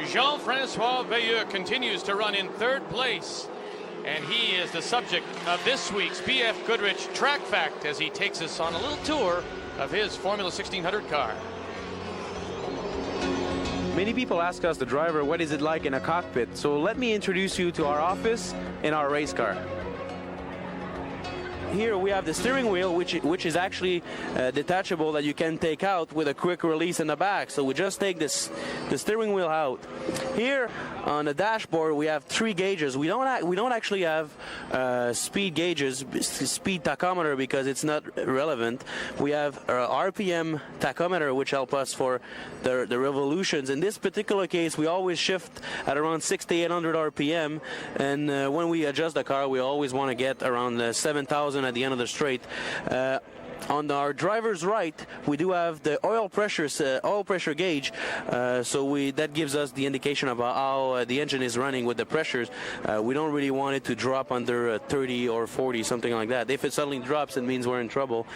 Jean-François Veilleux continues to run in third place, and he is the subject of this week's BF Goodrich Track Fact as he takes us on a little tour of his Formula 1600 car. Many people ask us, the driver, what is it like in a cockpit? So let me introduce you to our office in our race car. Here we have the steering wheel, which is actually detachable, that you can take out with a quick release in the back. So we just take the steering wheel out. Here on the dashboard we have 3 gauges. We don't actually have speed gauges, speed tachometer, because it's not relevant. We have RPM tachometer, which help us for the revolutions. In this particular case, we always shift at around 6,800 RPM, and when we adjust the car, we always want to get around 7,000 at the end of the straight. On our driver's right, we do have the oil pressure gauge, so that gives us the indication about how the engine is running with the pressures. We don't really want it to drop under 30 or 40, something like that. If it suddenly drops, it means we're in trouble.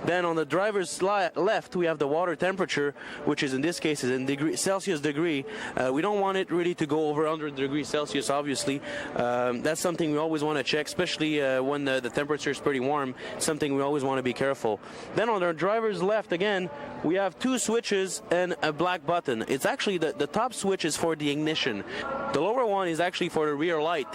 Then on the driver's left, we have the water temperature, which is in this case is in Celsius degree. We don't want it really to go over 100 degrees Celsius, obviously. That's something we always want to check, especially when the temperature is pretty warm. Something we always want to be careful. Then on our driver's left, again, we have 2 switches and a black button. It's actually the top switch is for the ignition. The lower one is actually for the rear light.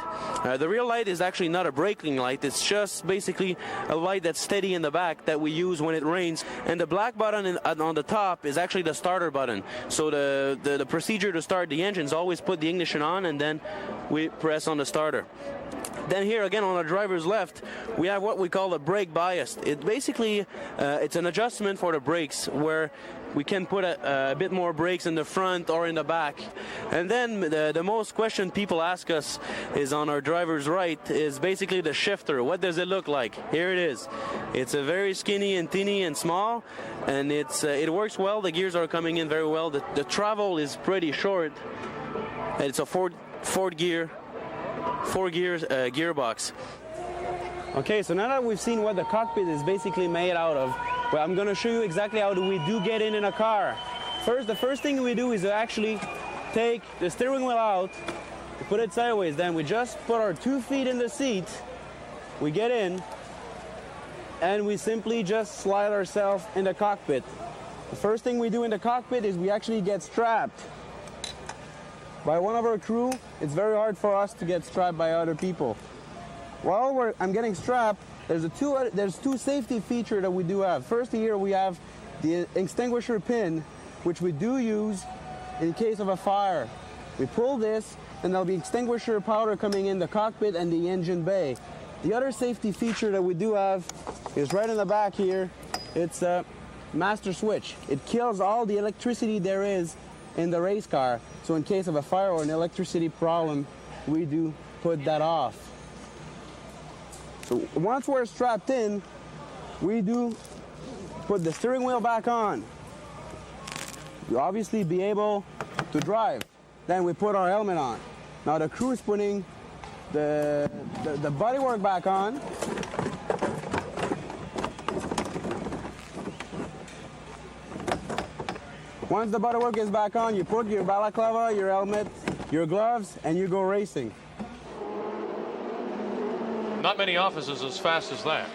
The rear light is actually not a braking light. It's just basically a light that's steady in the back that we use when it rains. And the black button on the top is actually the starter button. So the procedure to start the engine is always put the ignition on and then we press on the starter. Then here again on our driver's left, we have what we call the brake bias. It basically it's an adjustment for the brakes where we can put a bit more brakes in the front or in the back. And then the most question people ask us is on our driver's right is basically the shifter. What does it look like? Here it is. It's a very skinny and teeny and small, and it works well. The gears are coming in very well. The travel is pretty short. And it's a four gears gearbox. Okay, so now that we've seen what the cockpit is basically made out of, well, I'm going to show you exactly how we get in a car. The first thing we do is to actually take the steering wheel out, put it sideways. Then we just put our 2 feet in the seat, we get in, and we simply just slide ourselves in the cockpit. The first thing we do in the cockpit is we actually get strapped by one of our crew. It's very hard for us to get strapped by other people. While I'm getting strapped, there's 2 safety features that we do have. First, here we have the extinguisher pin, which we do use in case of a fire. We pull this, and there'll be extinguisher powder coming in the cockpit and the engine bay. The other safety feature that we do have is right in the back here. It's a master switch. It kills all the electricity there is in the race car. So in case of a fire or an electricity problem, we do put that off. So once we're strapped in, we do put the steering wheel back on. You obviously be able to drive. Then we put our helmet on. Now the crew is putting the bodywork back on. Once the bodywork is back on, you put your balaclava, your helmet, your gloves, and you go racing. Not many offices as fast as that.